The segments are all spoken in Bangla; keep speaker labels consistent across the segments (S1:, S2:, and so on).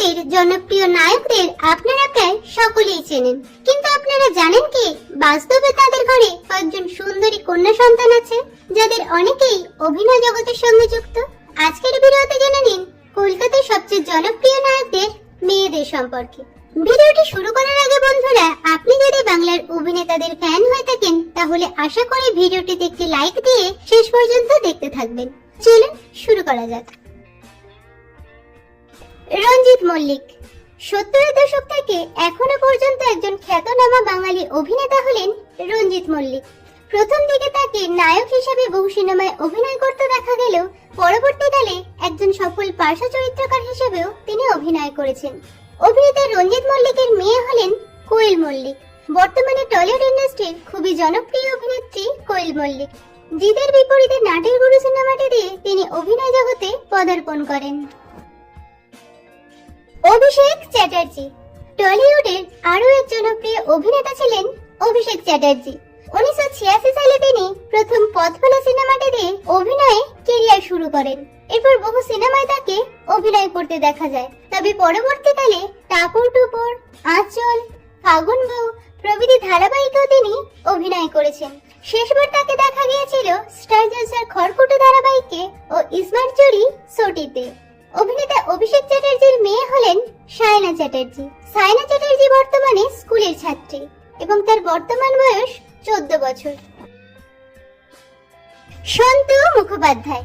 S1: জগতের জনপ্রিয় নায়কদের আপনারা প্রায় সকলেই চেনেন, কিন্তু আপনারা জানেন কি বাস্তবে তাদের ঘরে কয়েকজন সুন্দরী কন্যা সন্তান আছে যাদের অনেকেই অভিনয় জগতের সঙ্গে যুক্ত। আজকের ভিডিওতে জেনে নিন কলকাতার সবচেয়ে জনপ্রিয় নায়কদের মেয়েদের সম্পর্কে। ভিডিওটি শুরু করার আগে বন্ধুরা, আপনি যদি বাংলার অভিনেতাদের ফ্যান হয়ে থাকেন তাহলে আশা করি ভিডিওটিতে একটি লাইক দিয়ে শেষ পর্যন্ত দেখতে থাকবেন। চলুন শুরু করা যাক। রঞ্জিত মল্লিক 70-এর দশক থেকে এখনো পর্যন্ত একজন খ্যাতনামা বাঙালি অভিনেতা হলেন রঞ্জিত মল্লিক। প্রথম দিকে তাকে নায়ক হিসেবে বহু সিনেমায় অভিনয় করতে দেখা গেলেও পরবর্তীকালে একজন সফল পার্শ্ব চরিত্রকার হিসেবেও তিনি অভিনয় করেছেন। অভিনেতা রঞ্জিত মল্লিকের মেয়ে হলেন কোয়েল মল্লিক। বর্তমানে টলিউড ইন্ডাস্ট্রির খুবই জনপ্রিয় অভিনেত্রী কোয়েল মল্লিক। জিদের বিপরীতে নাটের গুরু সিনেমাটি দিয়ে তিনি অভিনয় জগতে পদার্পণ করেন। অভিষেক চ্যাটার্জি টলিউডের আরো এক জনপ্রিয় অভিনেতা ছিলেন অভিষেক চ্যাটার্জি। 1986 সালে তিনি প্রথম পথভোলা সিনেমাটি দিয়ে অভিনয়ে ক্যারিয়ার শুরু করেন। এরপর বহু সিনেমায় তাকে অভিনয় করতে দেখা যায়, তবে পরবর্তীকালে টাপুর টুপুর, আঁচল, ফাগুন বউ প্রভৃতি ধারাবাহিকেও তিনি অভিনয় করেছেন। শেষবার তাকে দেখা গিয়েছিল স্টার জলসার খড়কুটো ধারাবাহিকে ও স্মার্ট চুরি শোটিতে। অভিনেতা অভিষেক চ্যাটার্জির মেয়ে হলেন সায়না চ্যাটার্জি। সায়না চ্যাটার্জি বর্তমানে স্কুলের ছাত্রী এবং তার বর্তমান বয়স 14 বছর। সন্তু মুখোপাধ্যায়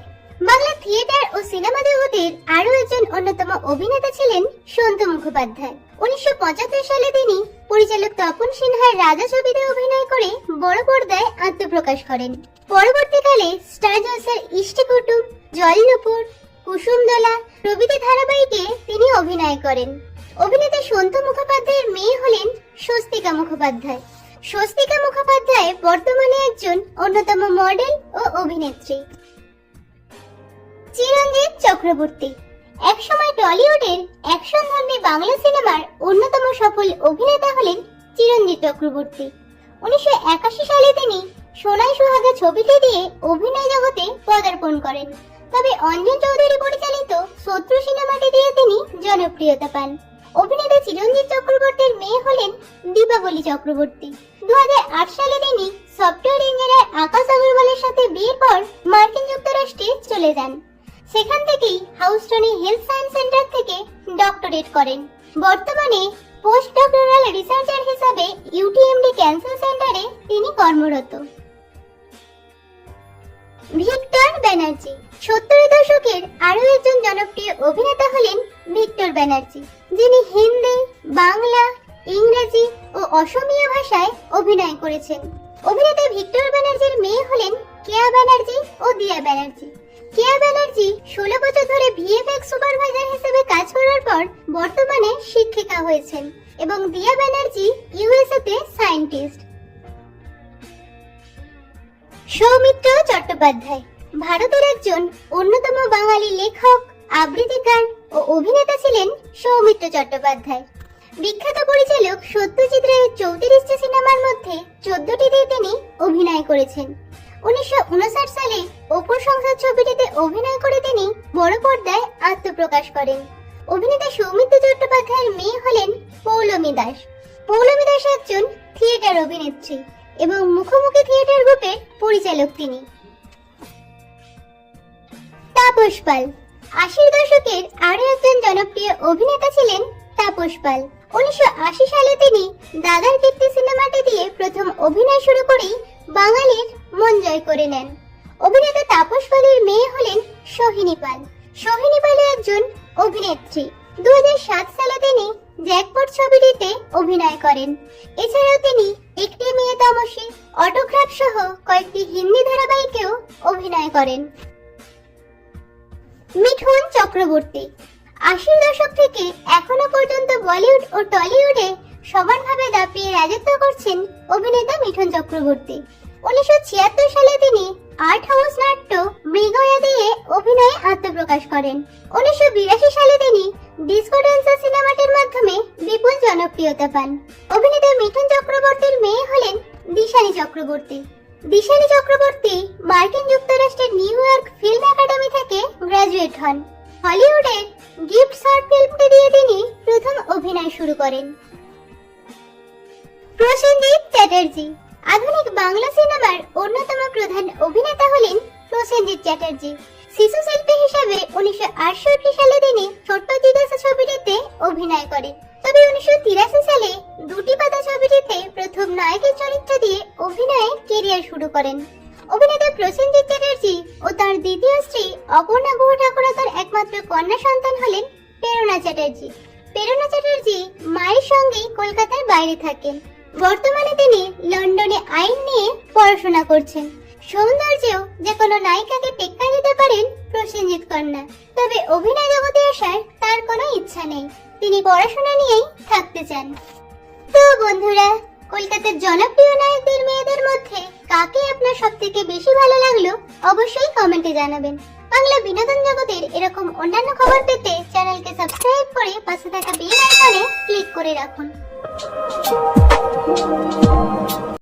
S1: বাংলা থিয়েটার ও সিনেমা জগতের আরো একজন অন্যতম অভিনেতা ছিলেন সন্তু মুখোপাধ্যায়। 1975 সালে তিনি পরিচালক তপন সিনহার রাজা ছবিতে অভিনয় করে বড় পর্দায় আত্মপ্রকাশ করেন। পরবর্তীকালে স্টার জলসার ইষ্টি কুটুম, জলনুপুর, কুসুমদোলা প্রভৃতি ধারাবাহিকে তিনি অভিনয় করেন। অভিনেতা সন্তু মুখোপাধ্যায়ের মেয়ে হলেন স্বস্তিকা মুখোপাধ্যায়। স্বস্তিকা মুখোপাধ্যায় বর্তমানে একজন অন্যতম মডেল ও অভিনেত্রী। চিরঞ্জিত চক্রবর্তী একসময় টলিউডের অ্যাকশনধর্মী বাংলা সিনেমার অন্যতম সফল অভিনেতা হলেন চিরঞ্জিত চক্রবর্তী। 1981 সালে তিনি সোনাই সোহাগা ছবিটি দিয়ে অভিনয় জগতে পদার্পণ করেন, তবে অঞ্জন চৌধুরী পরিচালিত শত্রু সিনেমাটি দিয়ে তিনি জনপ্রিয়তা পান। অভিনেতা চিরঞ্জিত চক্রবর্তীর মেয়ে হলেন দীপাবলি চক্রবর্তী। 2008 সালে তিনি সফটওয়্যার ইঞ্জিনিয়ার আকাশ আগরওয়ালের সাথে বিয়ের পর মার্কিন যুক্তরাষ্ট্রে চলে যান। সেখান থেকেই হাউস্টনে হেলথ সায়েন্স সেন্টার থেকে ডক্টরেট করেন। বর্তমানে পোস্ট ডক্টরাল রিসার্চার হিসাবে ইউটিএমডি ক্যান্সার সেন্টারে তিনি কর্মরত। ভিক্টর ব্যানার্জি 70-এর দশকের আরো একজন জনপ্রিয় অভিনেতা হলেন ভিক্টর ব্যানার্জি, যিনি হিন্দি, বাংলা, ইংরেজি ও অসমীয়া ভাষায় অভিনয় করেছেন। অভিনেতা ভিক্টর ব্যানার্জির মেয়ে হলেন কেয়া ব্যানার্জি ও দিয়া ব্যানার্জি। কেয়া ব্যানার্জি 16 বছর ধরে ভিএফএক্স সুপারভাইজার হিসেবে কাজ করার পর বর্তমানে শিক্ষিকা হয়েছেন এবং দিয়া ব্যানার্জি ইউএসএ তে সায়েন্টিস্ট। সৌমিত্র চট্টোপাধ্যায় ভারতের একজন অন্যতম বাঙালি লেখক, আবৃত্তিকার ও অভিনেতা ছিলেন সৌমিত্র চট্টোপাধ্যায়। বিখ্যাত পরিচালক সত্যজিৎ রায়ের 34টি সিনেমার মধ্যে 14টিতে তিনি অভিনয় করেছেন। 1959 সালে অপুর সংসার ছবিটিতে অভিনয় করে তিনি বড় পর্দায় আত্মপ্রকাশ করেন। অভিনেতা সৌমিত্র চট্টোপাধ্যায়ের মেয়ে হলেন পৌলমী দাস। পৌলমী দাস একজন থিয়েটার অভিনেত্রী এবং মুখোমুখি থিয়েটার গ্রুপের পরিচালক তিনি। তাপস পাল 80-র দশকের আরো একজন জনপ্রিয় অভিনেতা ছিলেন তাপস পাল। 1980 সালে তিনি দাদার কীর্তি সিনেমাটি দিয়ে প্রথম অভিনয় শুরু করেই বাঙালির মন জয় করে নেন। অভিনেতা তাপস পালের মেয়ে হলেন সোহিনী পাল। সোহিনী পাল একজন অভিনেত্রী। 2007 সালে তিনি জ্যাকপট ছবিটিতে অভিনয় করেন। এছাড়াও তিনি একটি মেয়ে তমসী, অটোগ্রাফ সহ কয়েকটি হিন্দি ধারাবাহিকেও অভিনয় করেন। মিঠুন চক্রবর্তী 80-র দশক থেকে এখনো পর্যন্ত বলিউড ও টলিউডে সমানভাবে দাপিয়ে রাজত্ব করছেন অভিনেতা মিঠুন চক্রবর্তী। 1976 সালে তিনি আর্ট হাউস নাট্য মৃগয়া দিয়ে অভিনয়ে আত্মপ্রকাশ করেন। 1982 সালে তিনি ডিসকো ড্যান্সার সিনেমাটির মাধ্যমে বিপুল জনপ্রিয়তা পান। অভিনেতা মিঠুন চক্রবর্তীর মেয়ে হলেন দিশানি চক্রবর্তী। দিশানি চক্রবর্তী মার্কিন যুক্তরাষ্ট্রের নিউ ইয়র্ক ফিল্ম একাডেমি থেকে গ্রাজুয়েট হন। হলিউডের গিফট শর্ট ফিল্মটি দিয়ে তিনি প্রথম অভিনয় শুরু করেন। প্রসেনজিৎ চ্যাটার্জি আধুনিক বাংলা সিনেমার অন্যতম প্রধান অভিনেতা হলেন প্রসেনজিৎ চ্যাটার্জি। শিশু শিল্পী হিসেবে 1968 সালে তিনি ছোট্ট জিজ্ঞাসা ছবিটিতে অভিনয় করেন। তবে 1983 সালে দুটি পাতা ছবিটিতে প্রথম নায়কের চরিত্র দিয়ে অভিনয়ে ক্যারিয়ার শুরু করেন। অভিনেতা প্রসেনজিৎ চ্যাটার্জি ও তার দ্বিতীয় স্ত্রী অপর্ণা গুহ ঠাকুরতার একমাত্র কন্যা সন্তান হলেন প্রেরণা চ্যাটার্জি। প্রেরণা চ্যাটার্জি মায়ের সঙ্গেই কলকাতার বাইরে থাকেন। বর্তমানে তিনি লন্ডনে আইন নিয়ে পড়াশোনা করছেন। সৌন্দর্যেও যে কোনো নায়িকাকে টেক্কা দিতে পারেন প্রসেনজিৎ কন্যা। তবে অভিনয় জগতে আসার তার কোনো ইচ্ছা নেই, তিনি পড়াশোনা নিয়েই থাকতে চান। তো বন্ধুরা, কলকাতার জনপ্রিয় নায়কদের মেয়েদের মধ্যে কাকে আপনার সবথেকে বেশি ভালো লাগলো অবশ্যই কমেন্টে জানাবেন। বাংলা বিনোদন জগতের এরকম অন্যান্য খবর পেতে চ্যানেলকে সাবস্ক্রাইব করে পাশে থাকা বেল আইকনে ক্লিক করে রাখুন।